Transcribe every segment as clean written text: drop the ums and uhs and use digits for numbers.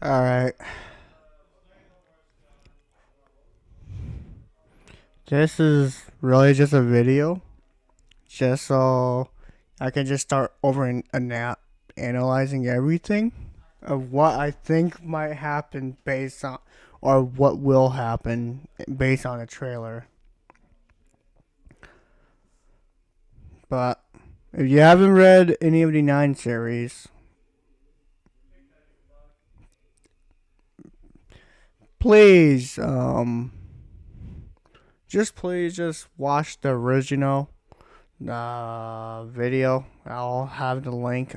Alright. This is really just a video. Just so I can just start over and analyzing everything of what I think might happen based on, or what will happen based on a trailer. But if you haven't read any of the 9 series, please, please watch the original video. I'll have the link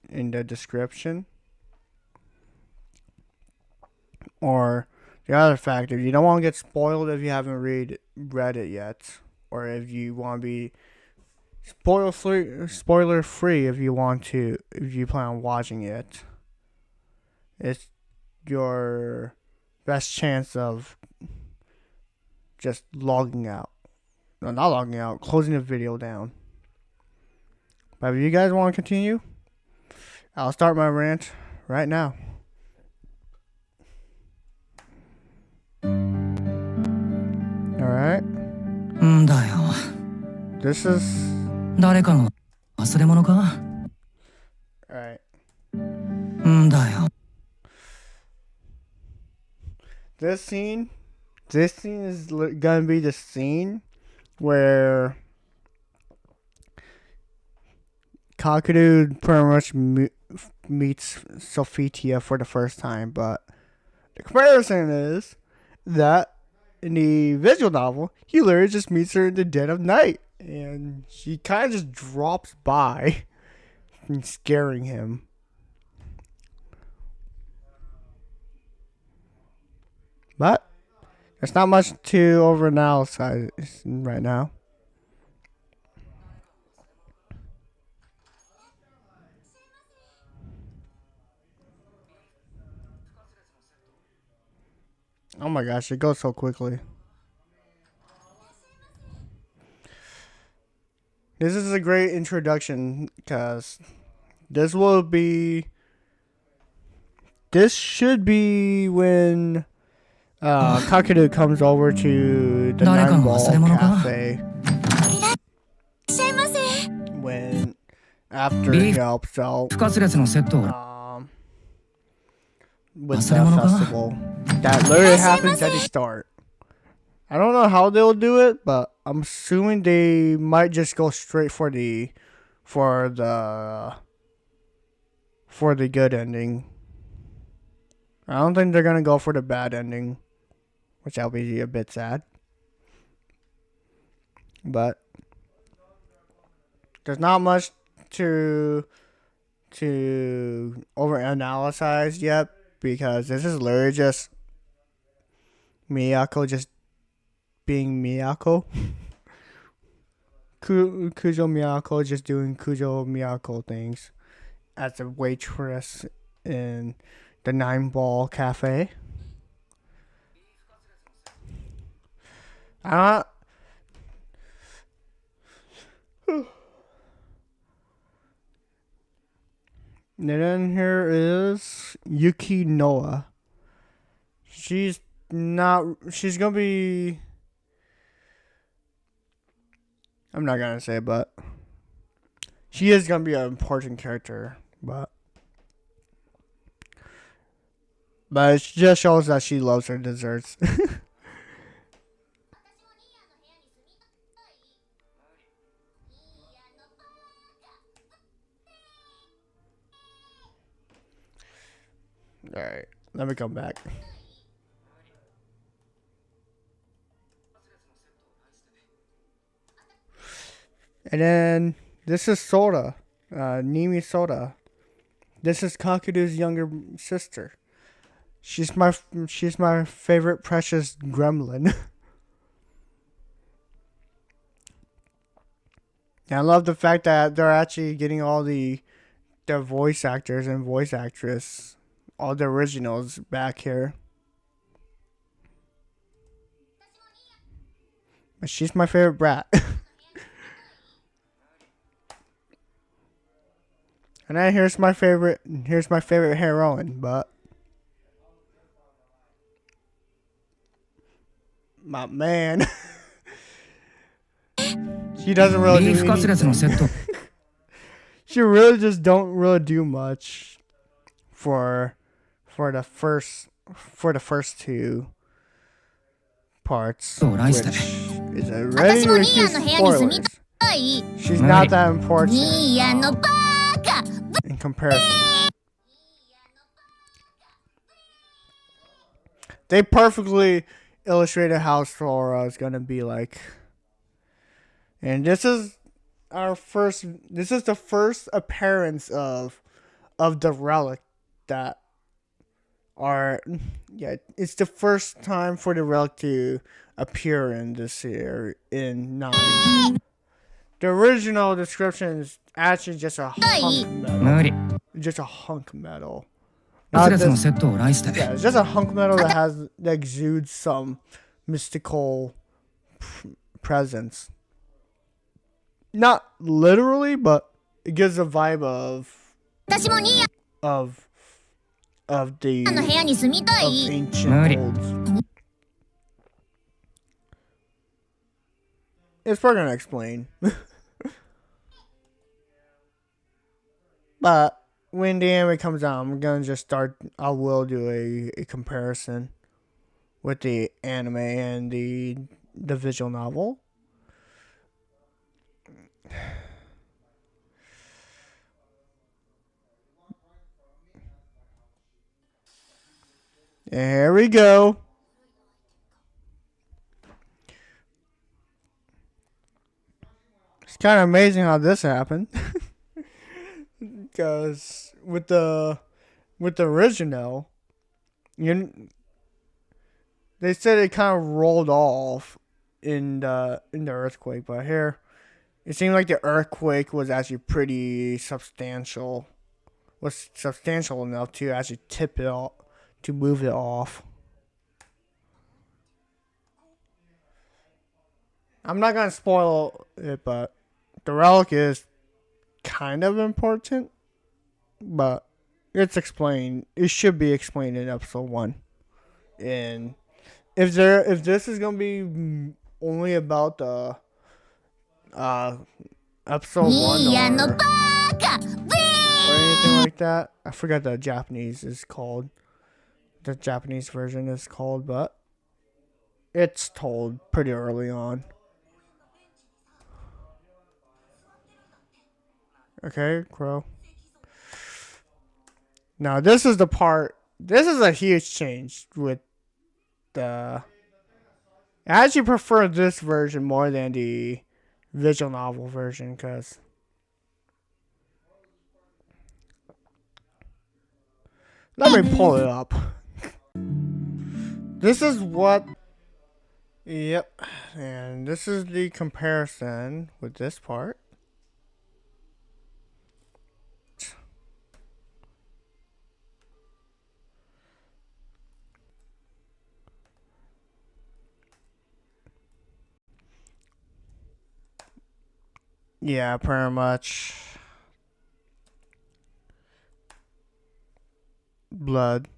in the description. Or the other fact, if you don't want to get spoiled if you haven't read it yet, or if you want to be spoiler free if you plan on watching it, it's your best chance of just logging out. No, not logging out, closing the video down. But if you guys want to continue, I'll start my rant right now. Alright. This is... Alright. This scene is gonna be the scene where Kakeru pretty much meets Sophitia for the first time, but the comparison is that in the visual novel, he literally just meets her in the dead of night, and she kind of just drops by, scaring him. But there's not much to overanalyze right now. Oh my gosh, it goes so quickly. This is a great introduction because this should be when Kakeru comes over to the Nine Ball Cafe. When after he helps out with the festival. That literally happens at the start. I don't know how they'll do it, but I'm assuming they might just go straight for the good ending. I don't think they're gonna go for the bad ending, which I'll be a bit sad. But there's not much to overanalyze yet, because this is literally just Miyako just being Miyako. Kujo Miyako just doing Kujo Miyako things as a waitress in the Nine Ball Cafe. And then here is Yuki Noa. She's gonna be... I'm not gonna say, but she is gonna be an important character, but it just shows that she loves her desserts. Alright, let me come back. And then this is Soda, Nimi Soda. This is Kakeru's younger sister. She's my favorite precious gremlin. And I love the fact that they're actually getting all the voice actors and voice actress, all the originals back here. But she's my favorite brat. And then here's my favorite heroine, but my man. She doesn't really do anything. She really just don't really do much for the first two parts, which is already a huge spoilers. She's not that important in comparison. They perfectly illustrated how Sora is gonna be like, and this is the first appearance of the relic that are, yeah, it's the first time for the relic to appear in this year in 9. The original description is actually just a hunk metal. Just a hunk metal. Not this, yeah, it's just a hunk metal that exudes some mystical presence. Not literally, but it gives a vibe of the ancient worlds. It's probably gonna explain. But when the anime comes out, I'm gonna just start. I will do a comparison with the anime and the visual novel. Here we go. It's kind of amazing how this happened. Because with the original, they said it kind of rolled off in the earthquake, but here it seemed like the earthquake was actually pretty substantial. Was substantial enough to actually tip it off, to move it off. I'm not gonna spoil it, but the relic is kind of important, but it's explained. It should be explained in episode 1. And if this is gonna be only about the episode 1 or anything like that, I forgot the Japanese is called. The Japanese version is called, but it's told pretty early on. Okay, Crow. Now this is the part. This is a huge change with the. I actually prefer this version more than the visual novel version, because let me pull it up. This is what. Yep, and this is the comparison with this part. Yeah, pretty much. Blood.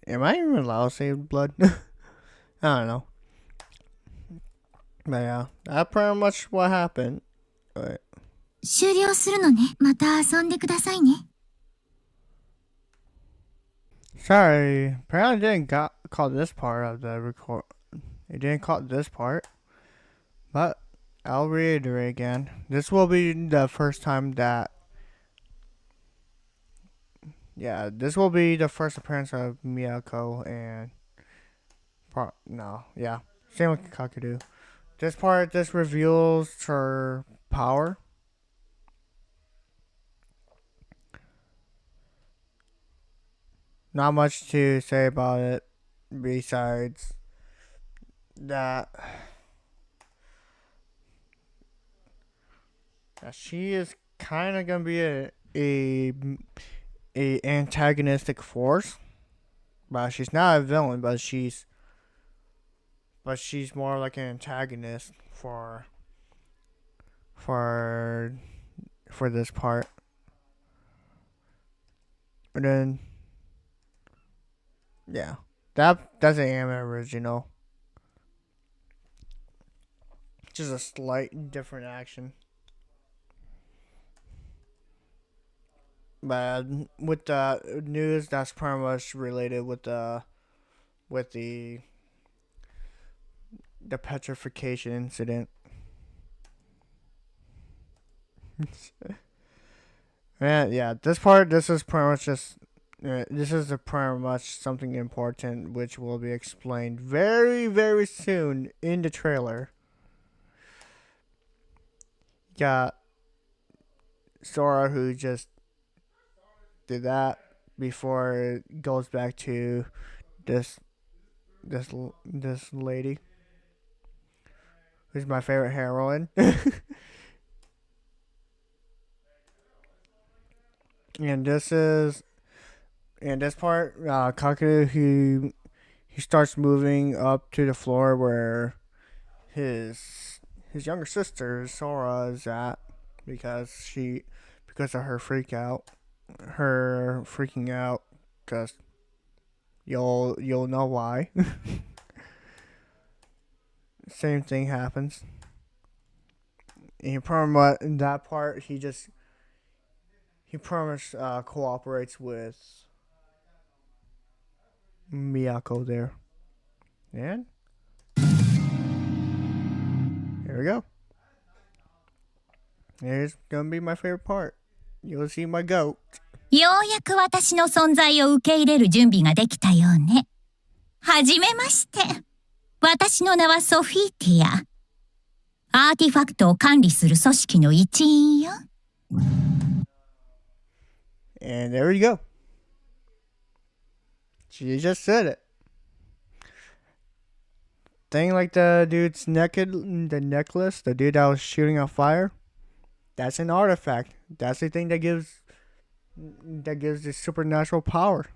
Am I even allowed to say blood? I don't know. But yeah, that's pretty much what happened. But 終了するのね。また遊んでくださいね。 sorry, apparently didn't call this part of the record. It didn't call this part, but I'll reiterate again. This will be the first time that. Yeah, this will be the first appearance of Miyako and. Same with Kakadu. This reveals her power. Not much to say about it besides that she is kind of gonna be a antagonistic force, but she's not a villain. But she's more like an antagonist for this part. And then yeah, that's the anime original. just a slight different action. But with the news, that's pretty much related with the petrification incident. Yeah. This is pretty much just. This is pretty much something important, which will be explained very, very soon in the trailer. Got Sora, who just did that before it goes back to this lady, who's my favorite heroine. And this part, Kaku, he starts moving up to the floor where his younger sister Sora is at, because of her freaking out, because you'll know why. Same thing happens. And in that part, he pretty much cooperates with Miyako there. And here we go. Here's gonna be my favorite part. You'll see my goat. ようやく私の存在を受け入れる準備ができたようね。はじめまして。私の名はソフィーティア。アーティファクトを管理する組織の一員よ。And there you go. She just said it. Thing like the dude's necklace, the dude that was shooting on fire, that's an artifact. That's the thing that gives the supernatural powers.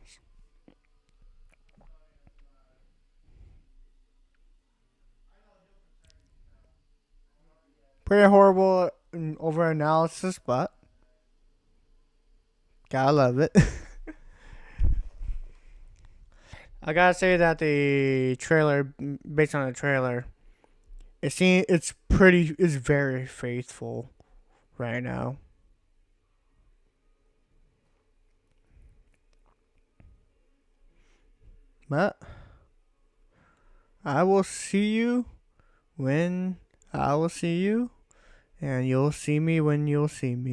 Pretty horrible over analysis, but gotta love it. I gotta say that the trailer, based on the trailer, it's very faithful right now. But I will see you when I will see you, and you'll see me when you'll see me.